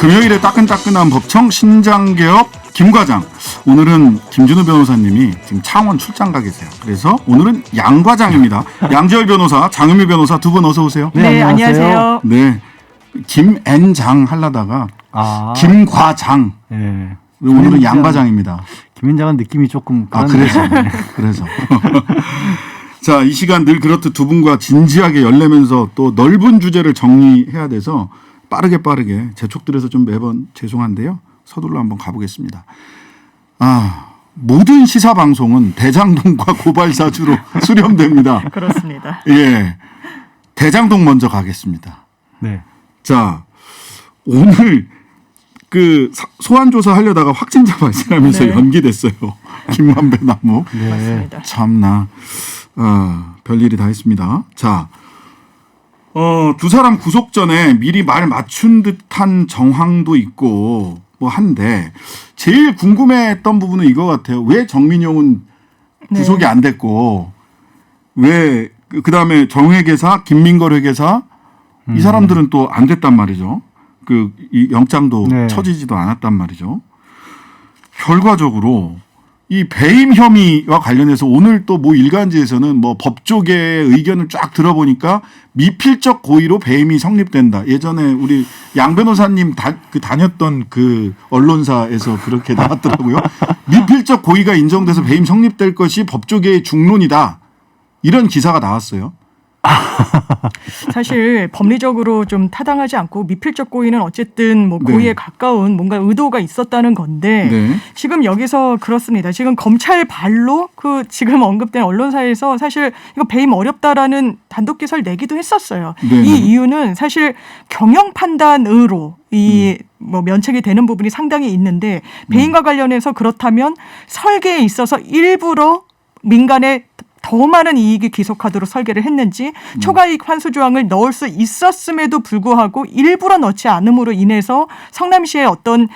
금요일에 따끈따끈한 법청 신장개업 김과장. 오늘은 김준우 변호사님이 지금 창원 출장 가 계세요. 그래서 오늘은 양과장입니다. 양지열 변호사, 장은미 변호사 두 분 어서 오세요. 네, 안녕하세요. 네, 김앤장 하려다가 김과장. 네. 오늘은 양과장입니다. 김앤장은 느낌이 조금 그래서 그래서 자, 이 시간 늘 그렇듯 두 분과 진지하게 열내면서 또 넓은 주제를 정리해야 돼서 빠르게 재촉들여서 좀 매번 죄송한데요. 서둘러 한번 가보겠습니다. 모든 시사 방송은 대장동과 고발사주로 수렴됩니다. 그렇습니다. 예, 대장동 먼저 가겠습니다. 네. 자, 오늘 그 소환 조사 하려다가 확진자 발생하면서 네. 연기됐어요. 김만배 나무. 네. 맞습니다. 참나, 별일이 다 있습니다. 자, 두 사람 구속 전에 미리 말 맞춘 듯한 정황도 있고 뭐 한데 제일 궁금했던 부분은 이거 같아요. 왜 정민용은 구속이 안 됐고 왜 그다음에 정회계사, 김민걸 회계사 이 사람들은 또 안 됐단 말이죠. 이 영장도 쳐지지도 않았단 말이죠. 결과적으로 이 배임 혐의와 관련해서 오늘 또 뭐 일간지에서는 뭐 법조계의 의견을 쫙 들어보니까 미필적 고의로 배임이 성립된다. 예전에 우리 양 변호사님 다녔던 그 언론사에서 그렇게 나왔더라고요. 미필적 고의가 인정돼서 배임 성립될 것이 법조계의 중론이다. 이런 기사가 나왔어요. 사실 법리적으로 좀 타당하지 않고 미필적 고의는 어쨌든 뭐 고의에 가까운 뭔가 의도가 있었다는 건데 지금 여기서 그렇습니다. 지금 검찰 발로 그 지금 언급된 언론사에서 사실 이거 배임 어렵다라는 단독 기사를 내기도 했었어요. 이 이유는 사실 경영 판단으로 뭐 면책이 되는 부분이 상당히 있는데 배임과 관련해서 그렇다면 설계에 있어서 일부러 민간의 더 많은 이익이 귀속하도록 설계를 했는지 초과이익 환수 조항을 넣을 수 있었음에도 불구하고 일부러 넣지 않음으로 인해서 성남시의 어떤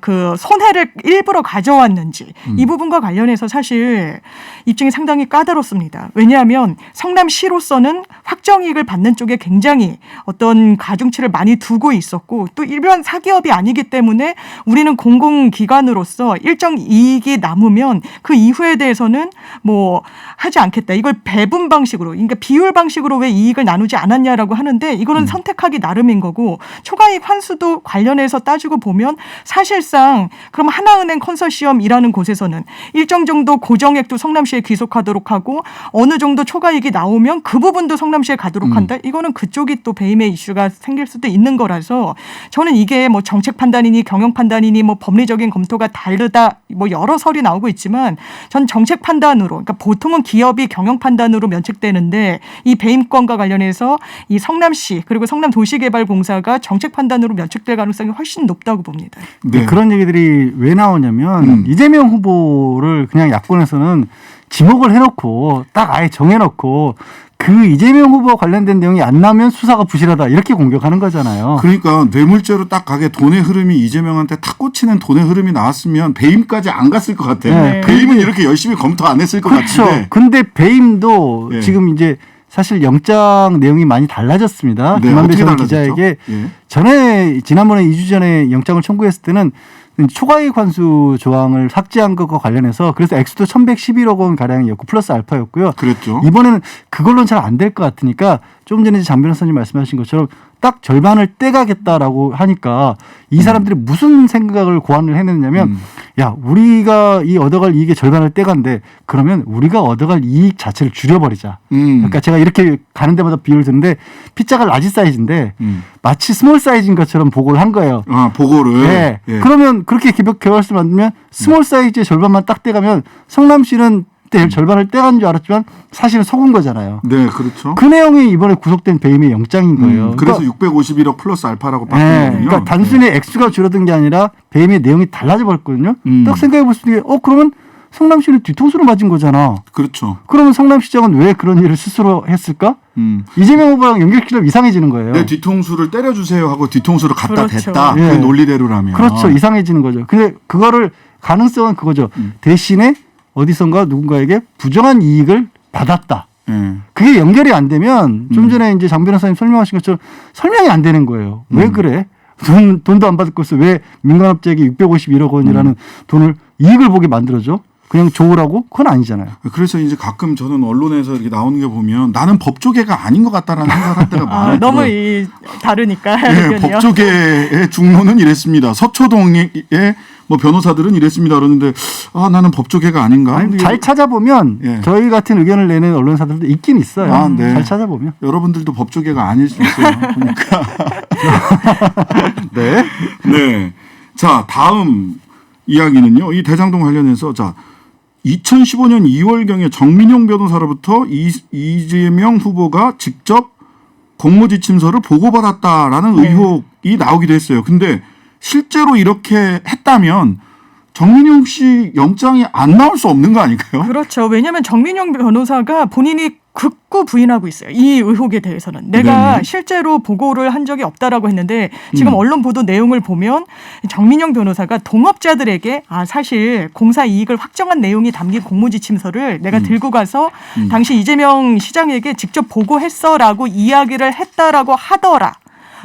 그 손해를 일부러 가져왔는지 이 부분과 관련해서 사실 입증이 상당히 까다롭습니다. 왜냐하면 성남시로서는 확정이익을 받는 쪽에 굉장히 어떤 가중치를 많이 두고 있었고 또 일반 사기업이 아니기 때문에 우리는 공공기관으로서 일정 이익이 남으면 그 이후에 대해서는 뭐 하지 않겠다. 이걸 배분 방식으로, 그러니까 비율 방식으로 왜 이익을 나누지 않았냐라고 하는데 이거는 선택하기 나름인 거고 초과이익 환수도 관련해서 따지고 보면 사실상 그럼 하나은행 컨소시엄이라는 곳에서는 일정 정도 고정액도 성남시에 귀속하도록 하고 어느 정도 초과이익이 나오면 그 부분도 성남시에 가도록 한다. 이거는 그쪽이 또 배임의 이슈가 생길 수도 있는 거라서 저는 이게 뭐 정책 판단이니 경영 판단이니 뭐 법리적인 검토가 다르다 뭐 여러 설이 나오고 있지만 전 정책 판단으로 그러니까 보통은 기업이 경영 판단으로 면책되는데 이 배임권과 관련해서 이 성남시 그리고 성남도시개발공사가 정책 판단으로 면책될 가능성이 훨씬 높다고 봅니다. 네. 그런 얘기들이 왜 나오냐면 이재명 후보를 그냥 야권에서는 지목을 해놓고 딱 아예 정해놓고 그 이재명 후보와 관련된 내용이 안 나오면 수사가 부실하다 이렇게 공격하는 거잖아요. 그러니까 뇌물죄로 딱 가게 돈의 흐름이 이재명한테 탁 꽂히는 돈의 흐름이 나왔으면 배임까지 안 갔을 것 같아요. 네. 배임은 이렇게 열심히 검토 안 했을 것 그렇죠. 같은데. 근데 배임도 지금 이제 사실 영장 내용이 많이 달라졌습니다. 김만배 전 기자에게 지난번에 2주 전에 영장을 청구했을 때는 초과이익 환수 조항을 삭제한 것과 관련해서 그래서 액수도 1,111억 원 가량이었고 플러스 알파였고요. 그랬죠. 이번에는 그걸로는 잘 안 될 것 같으니까 조금 전에 장 변호사님 말씀하신 것처럼 딱 절반을 떼가겠다라고 하니까 이 사람들이 무슨 생각을 고안을 해냈냐면 야 우리가 이 얻어갈 이익의 절반을 떼간데 그러면 우리가 얻어갈 이익 자체를 줄여버리자. 그러니까 제가 이렇게 가는 데마다 비율을 드는데 피자가 라지 사이즈인데 마치 스몰 사이즈인 것처럼 보고를 한 거예요. 보고를. 네. 그러면 그렇게 개별수를 만들면 스몰 사이즈의 절반만 딱 떼가면 성남시는 절반을 떼간 줄 알았지만 사실은 속은 거잖아요. 네, 그렇죠. 그 내용이 이번에 구속된 배임의 영장인 거예요. 그래서 651억 플러스 알파라고 바뀐 거군요. 그러니까 단순히 액수가 줄어든 게 아니라 배임의 내용이 달라져 버렸거든요. 딱 생각해 볼 수 있는 게 그러면 성남시는 뒤통수를 맞은 거잖아. 그렇죠. 그러면 성남시장은 왜 그런 일을 스스로 했을까? 이재명 후보랑 연결시키면 이상해지는 거예요. 내 뒤통수를 때려주세요 하고 뒤통수를 갖다 댔다. 그 예. 논리대로라면. 그렇죠. 이상해지는 거죠. 근데 그거를 가능성은 그거죠. 대신에 어디선가 누군가에게 부정한 이익을 받았다. 그게 연결이 안 되면 좀 전에 이제 장 변호사님 설명하신 것처럼 설명이 안 되는 거예요. 왜 그래? 돈도 안 받을 것을 왜 민간업자에게 651억 원이라는 돈을 이익을 보게 만들어줘? 그냥 좋으라고? 그건 아니잖아요. 그래서 이제 가끔 저는 언론에서 이렇게 나오는 게 보면 나는 법조계가 아닌 것 같다라는 생각할 때가 많아요. 너무 다르니까. 네, 법조계의 중론은 이랬습니다. 서초동의 뭐 변호사들은 이랬습니다. 그러는데 나는 법조계가 아닌가? 아니, 잘 찾아보면 저희 같은 의견을 내는 언론사들도 있긴 있어요. 네. 잘 찾아보면. 여러분들도 법조계가 아닐 수 있어요. 그러니까. 네. 네. 자, 다음 이야기는요. 이 대장동 관련해서 2015년 2월경에 정민용 변호사로부터 이재명 후보가 직접 공모지침서를 보고받았다라는 의혹이 나오기도 했어요. 근데 실제로 이렇게 했다면 정민용 씨 영장이 안 나올 수 없는 거 아닐까요? 그렇죠. 왜냐하면 정민용 변호사가 본인이 극구 부인하고 있어요. 이 의혹에 대해서는. 내가 네네. 실제로 보고를 한 적이 없다라고 했는데 지금 언론 보도 내용을 보면 정민용 변호사가 동업자들에게 사실 공사 이익을 확정한 내용이 담긴 공모지침서를 내가 들고 가서 당시 이재명 시장에게 직접 보고했어라고 이야기를 했다라고 하더라.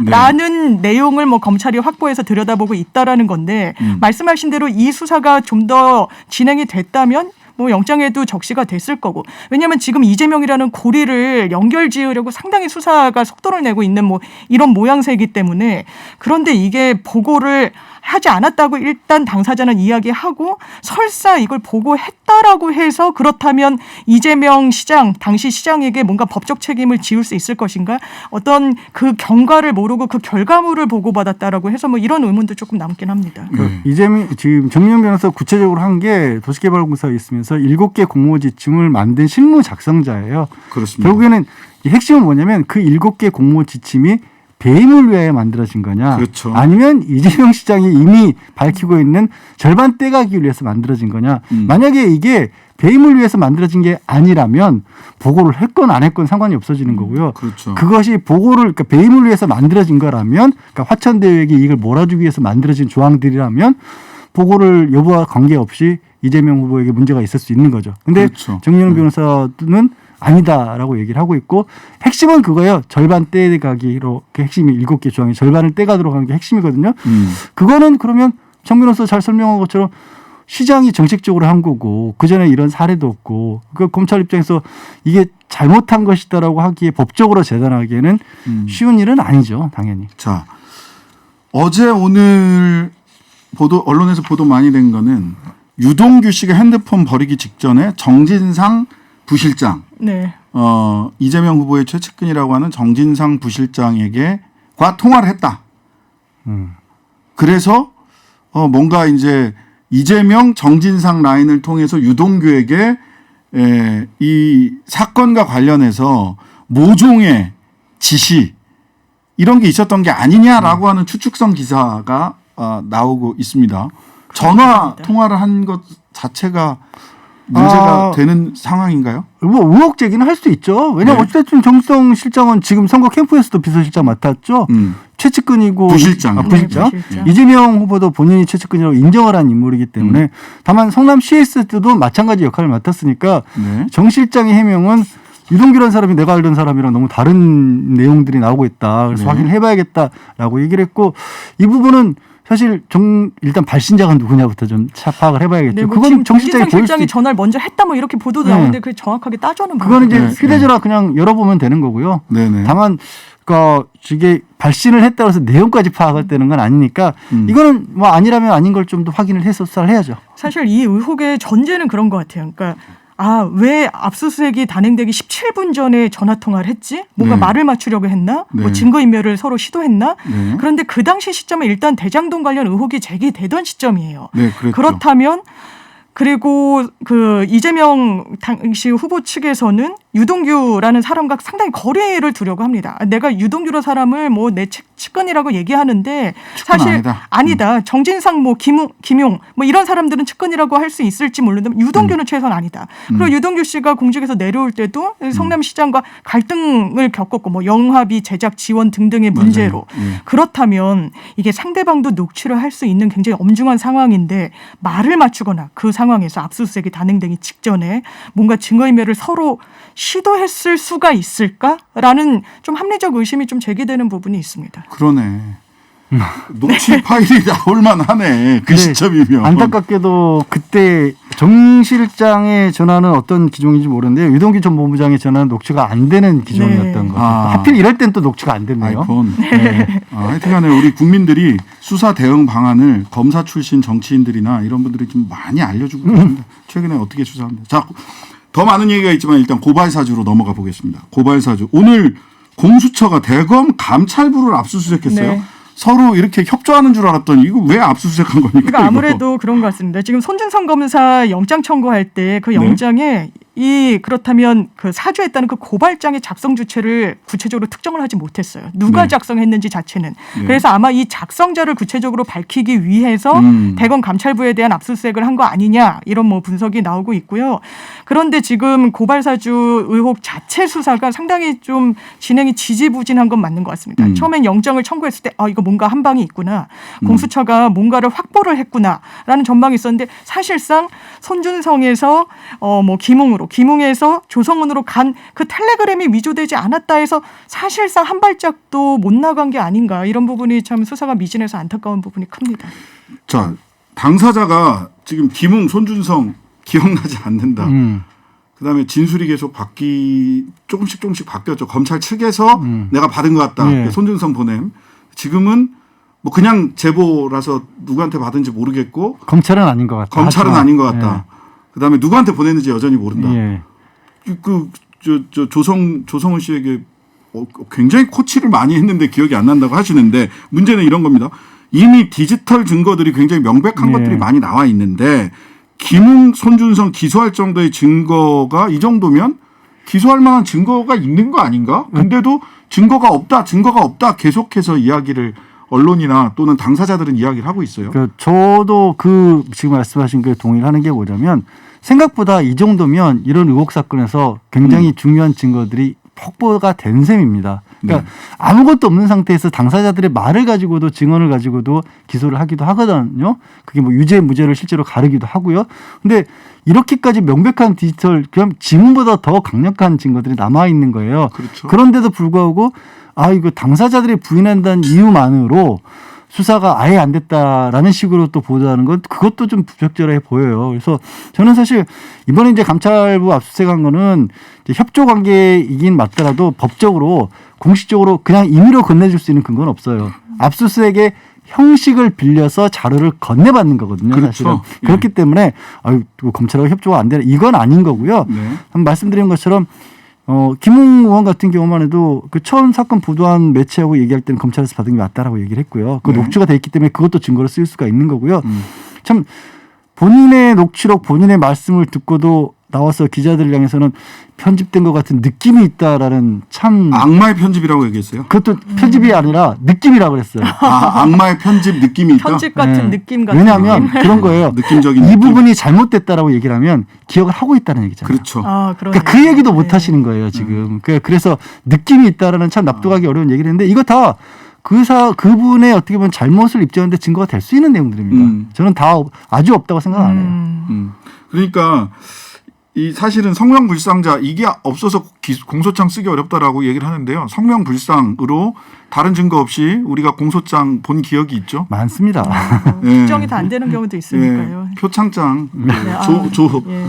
네. 라는 내용을 검찰이 확보해서 들여다보고 있다라는 건데 말씀하신 대로 이 수사가 좀 더 진행이 됐다면 영장에도 적시가 됐을 거고. 왜냐하면 지금 이재명이라는 고리를 연결 지으려고 상당히 수사가 속도를 내고 있는 이런 모양새이기 때문에. 그런데 이게 보고를 하지 않았다고 일단 당사자는 이야기하고 설사 이걸 보고했다라고 해서 그렇다면 이재명 시장, 당시 시장에게 뭔가 법적 책임을 지울 수 있을 것인가? 어떤 그 경과를 모르고 그 결과물을 보고받았다라고 해서 이런 의문도 조금 남긴 합니다. 이재명 지금 정민용 변호사 구체적으로 한 게 도시개발공사에 있으면서 7개 공모지침을 만든 실무 작성자예요. 그렇습니다. 결국에는 이 핵심은 뭐냐면 그 7개 공모지침이 배임을 위해 만들어진 거냐, 그렇죠. 아니면 이재명 시장이 이미 밝히고 있는 절반 떼가기를 위해서 만들어진 거냐. 만약에 이게 배임을 위해서 만들어진 게 아니라면 보고를 했건 안 했건 상관이 없어지는 거고요. 그렇죠. 그것이 보고를 그러니까 배임을 위해서 만들어진 거라면, 그러니까 화천대유에게 이익을 몰아주기 위해서 만들어진 조항들이라면 보고를 여부와 관계없이 이재명 후보에게 문제가 있을 수 있는 거죠. 근데 그렇죠. 정민용 변호사는 아니다라고 얘기를 하고 있고, 핵심은 그거예요. 절반 떼가기로 그 핵심이 7개 조항이 절반을 떼가도록 하는 게 핵심이거든요. 그거는 그러면 정 변호사 잘 설명한 것처럼 시장이 정책적으로 한 거고 그전에 이런 사례도 없고, 그 검찰 입장에서 이게 잘못한 것이다라고 하기에 법적으로 재단하기에는 쉬운 일은 아니죠. 당연히. 자, 어제 오늘 언론에서 보도 많이 된 거는 유동규 씨가 핸드폰 버리기 직전에 정진상 부실장, 이재명 후보의 최측근이라고 하는 정진상 부실장과 통화를 했다. 그래서 뭔가 이제 이재명 정진상 라인을 통해서 유동규에게 이 사건과 관련해서 모종의 지시 이런 게 있었던 게 아니냐라고 하는 추측성 기사가 나오고 있습니다. 전화 통화를 한 것 자체가 문제가 되는 상황인가요? 의혹 제기는 할 수 있죠. 왜냐하면 어쨌든 정성 실장은 지금 선거 캠프에서도 비서실장 맡았죠. 최측근이고 부실장. 부실장. 이재명 후보도 본인이 최측근이라고 인정을 한 인물이기 때문에 다만 성남시에서 때도 마찬가지 역할을 맡았으니까 정 실장의 해명은 유동규라는 사람이 내가 알던 사람이랑 너무 다른 내용들이 나오고 있다. 그래서 확인을 해봐야겠다라고 얘기를 했고, 이 부분은 사실 일단 발신자가 누구냐부터 좀 파악을 해봐야겠죠. 그건 정 실장이 전화를 먼저 했다 이렇게 보도도 나오는데 그게 정확하게 따져는 그거는 이제 휴대전화 그냥 열어보면 되는 거고요. 다만 이게 발신을 했다고 해서 내용까지 파악할 때는 건 아니니까 이거는 아니라면 아닌 걸 좀 더 확인을 해서 수사를 해야죠. 사실 이 의혹의 전제는 그런 것 같아요. 그러니까 왜 압수수색이 단행되기 17분 전에 전화통화를 했지? 뭔가 말을 맞추려고 했나? 증거인멸을 서로 시도했나? 그런데 그 당시 시점에 일단 대장동 관련 의혹이 제기되던 시점이에요. 그렇다면 그리고 그 이재명 당시 후보 측에서는 유동규라는 사람과 상당히 거래를 두려고 합니다. 내가 유동규라는 사람을 내 측근이라고 얘기하는데 사실 아니다. 정진상 김용 이런 사람들은 측근이라고 할 수 있을지 모르는데 유동규는 최소한 아니다. 그리고 유동규 씨가 공직에서 내려올 때도 성남시장과 갈등을 겪었고 영화비 제작 지원 등등의 문제로 그렇다면 이게 상대방도 녹취를 할 수 있는 굉장히 엄중한 상황인데 말을 맞추거나 그 상황에서 압수수색이 단행되기 직전에 뭔가 증거인멸을 서로 시도했을 수가 있을까라는 좀 합리적 의심이 좀 제기되는 부분이 있습니다. 그러네. 녹취 파일이 나올 만하네. 그 네, 시점이면. 안타깝게도 그때 정 실장의 전화는 어떤 기종인지 모르는데 유동규 전 본부장의 전화는 녹취가 안 되는 기종이었던 네. 거죠. 아. 하필 이럴 땐 또 녹취가 안 됐네요. 아이폰. 네. 하여튼간에 우리 국민들이 수사 대응 방안을 검사 출신 정치인들이나 이런 분들이 좀 많이 알려주고 계십니다. 최근에 어떻게 수사합니다. 자, 더 많은 얘기가 있지만 일단 고발사주로 넘어가 보겠습니다. 고발사주. 오늘 공수처가 대검 감찰부를 압수수색했어요. 네. 서로 이렇게 협조하는 줄 알았더니 이거 왜 압수수색한 겁니까? 그러니까 아무래도 그런 것 같습니다. 지금 손준성 검사 영장 청구할 때 그 영장에 그렇다면 그 사주했다는 그 고발장의 작성 주체를 구체적으로 특정을 하지 못했어요. 누가 네. 작성했는지 자체는. 네. 그래서 아마 이 작성자를 구체적으로 밝히기 위해서 대검 감찰부에 대한 압수수색을 한 거 아니냐 이런 뭐 분석이 나오고 있고요. 그런데 지금 고발사주 의혹 자체 수사가 상당히 좀 진행이 지지부진한 건 맞는 것 같습니다. 처음엔 영장을 청구했을 때 이거 뭔가 한 방이 있구나. 공수처가 뭔가를 확보를 했구나라는 전망이 있었는데 사실상 손준성에서 뭐 김웅에서 조성은으로 간 그 텔레그램이 위조되지 않았다 해서 사실상 한 발짝도 못 나간 게 아닌가 이런 부분이 참 수사가 미진해서 안타까운 부분이 큽니다. 자, 당사자가 지금 김웅, 손준성 기억나지 않는다. 그다음에 진술이 계속 조금씩 바뀌었죠. 검찰 측에서 내가 받은 것 같다. 네. 손준성 보냄. 지금은 뭐 그냥 제보라서 누구한테 받은지 모르겠고 검찰은 아닌 것 같다. 검찰은 하지만, 아닌 것 같다. 그다음에 누구한테 보냈는지 여전히 모른다. 예. 조성은 씨에게 굉장히 코치를 많이 했는데 기억이 안 난다고 하시는데 문제는 이런 겁니다. 이미 디지털 증거들이 굉장히 명백한 것들이 많이 나와 있는데 김웅, 손준성 기소할 정도의 증거가 이 정도면 기소할 만한 증거가 있는 거 아닌가? 근데도 증거가 없다 계속해서 이야기를 언론이나 또는 당사자들은 이야기를 하고 있어요. 저도 지금 말씀하신 그 동의를 하는 게 뭐냐면 생각보다 이 정도면 이런 의혹 사건에서 굉장히 중요한 증거들이 확보가 된 셈입니다. 그러니까 아무것도 없는 상태에서 당사자들의 말을 가지고도 증언을 가지고도 기소를 하기도 하거든요. 그게 뭐 유죄 무죄를 실제로 가르기도 하고요. 근데 이렇게까지 명백한 디지털 그냥 지문보다 더 강력한 증거들이 남아 있는 거예요. 그렇죠. 그런데도 불구하고 이거 당사자들이 부인한다는 이유만으로 수사가 아예 안 됐다라는 식으로 또 보도하는 건 그것도 좀 부적절해 보여요. 그래서 저는 사실 이번에 이제 감찰부 압수수색한 거는 이제 협조 관계이긴 맞더라도 법적으로 공식적으로 그냥 임의로 건네줄 수 있는 근거는 없어요. 압수수색의 형식을 빌려서 자료를 건네받는 거거든요. 그렇죠. 사실은. 예. 그렇기 때문에 검찰하고 협조가 안 되는 이건 아닌 거고요. 네. 한번 말씀드린 것처럼 김웅 의원 같은 경우만 해도 그 처음 사건 보도한 매체하고 얘기할 때는 검찰에서 받은 게 맞다라고 얘기를 했고요. 그 네. 녹취가 돼 있기 때문에 그것도 증거로 쓸 수가 있는 거고요. 참 본인의 녹취록, 본인의 말씀을 듣고도 나와서 기자들을 향해서는 편집된 것 같은 느낌이 있다라는 참 악마의 편집이라고 얘기했어요. 그것도 편집이 아니라 느낌이라고 그랬어요. 악마의 편집 느낌이 있다. 편집 같은 네. 느낌 같은 왜냐하면 느낌. 그런 거예요. 느낌적인 이 느낌. 부분이 잘못됐다라고 얘기를 하면 기억을 하고 있다는 얘기잖아요. 그렇죠. 그러네요. 그러니까 그 얘기도 못 하시는 거예요, 지금. 그래서 느낌이 있다라는 참 납득하기 어려운 얘기를 했는데 이거 다 그분의 어떻게 보면 잘못을 입증하는데 증거가 될 수 있는 내용들입니다. 저는 다 아주 없다고 생각 안 해요. 그러니까 이 사실은 성명불상자 이게 없어서 공소장 쓰기 어렵다라고 얘기를 하는데요. 성명불상으로 다른 증거 없이 우리가 공소장 본 기억이 있죠. 많습니다. 특정이 다 안 되는 경우도 있으니까요. 표창장, 예.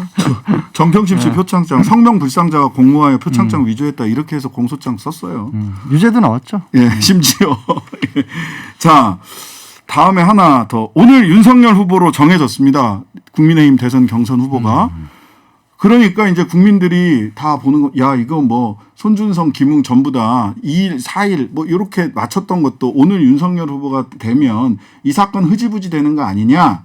정경심 씨 표창장, 성명불상자가 공모하여 표창장 위조했다 이렇게 해서 공소장 썼어요. 유죄도 나왔죠. 예, 심지어. 자, 다음에 하나 더. 오늘 윤석열 후보로 정해졌습니다. 국민의힘 대선 경선 후보가. 그러니까 이제 국민들이 다 보는 거, 야, 이거 뭐 손준성, 김웅 전부 다 2일, 4일 뭐 이렇게 맞췄던 것도 오늘 윤석열 후보가 되면 이 사건 흐지부지 되는 거 아니냐.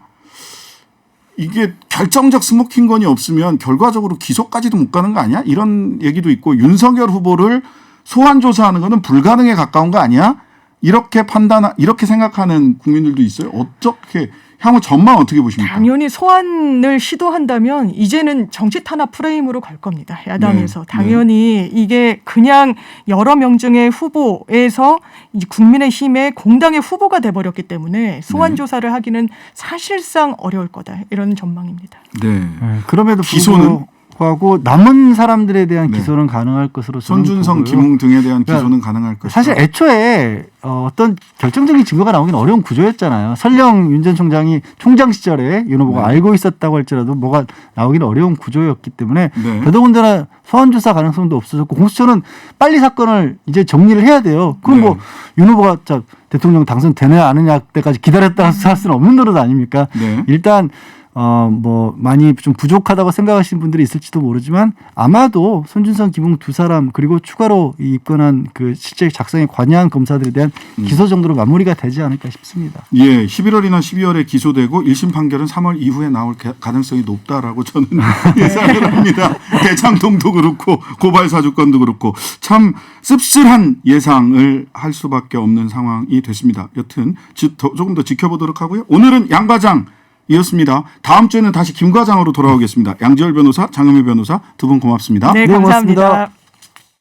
이게 결정적 스모킹건이 없으면 결과적으로 기소까지도 못 가는 거 아니야? 이런 얘기도 있고 윤석열 후보를 소환 조사하는 거는 불가능에 가까운 거 아니야? 이렇게 이렇게 생각하는 국민들도 있어요. 어떻게 향후 전망 어떻게 보십니까? 당연히 소환을 시도한다면 이제는 정치 탄압 프레임으로 갈 겁니다. 야당에서. 네. 당연히 이게 그냥 여러 명 중에 후보에서 이제 국민의힘의 공당의 후보가 돼버렸기 때문에 소환 조사를 하기는 사실상 어려울 거다. 이런 전망입니다. 네. 그럼에도 기소는? 불구하고 하고 남은 사람들에 대한 네. 기소는 가능할 것으로 저는 손준성, 보고요. 김웅 등에 대한 그러니까 기소는 가능할 것이다. 사실 애초에 어떤 결정적인 증거가 나오기는 어려운 구조였잖아요. 설령 윤 전 총장이 총장 시절에 윤 후보가 네. 알고 있었다고 할지라도 뭐가 나오기는 어려운 구조였기 때문에 네. 더더군다나 소환 조사 가능성도 없어졌고 공수처는 빨리 사건을 이제 정리를 해야 돼요. 그럼 네. 뭐 윤 후보가 대통령 당선되냐 안 하냐 때까지 기다렸다 할 수는 없는 노릇 아닙니까? 네. 일단 뭐 많이 좀 부족하다고 생각하시는 분들이 있을지도 모르지만 아마도 손준성, 김웅 두 사람 그리고 추가로 입건한 그 실제 작성에 관여한 검사들에 대한 기소 정도로 마무리가 되지 않을까 싶습니다. 예, 11월이나 12월에 기소되고 1심 판결은 3월 이후에 나올 가능성이 높다라고 저는 예상을 합니다. 대장동도 그렇고 고발 사주권도 그렇고 참 씁쓸한 예상을 할 수밖에 없는 상황이 됐습니다. 여튼 조금 더 지켜보도록 하고요. 오늘은 양 과장 이었습니다. 다음 주에는 다시 김 과장으로 돌아오겠습니다. 양지열 변호사, 장현미 변호사 두 분 고맙습니다. 네, 네, 감사합니다. 고맙습니다.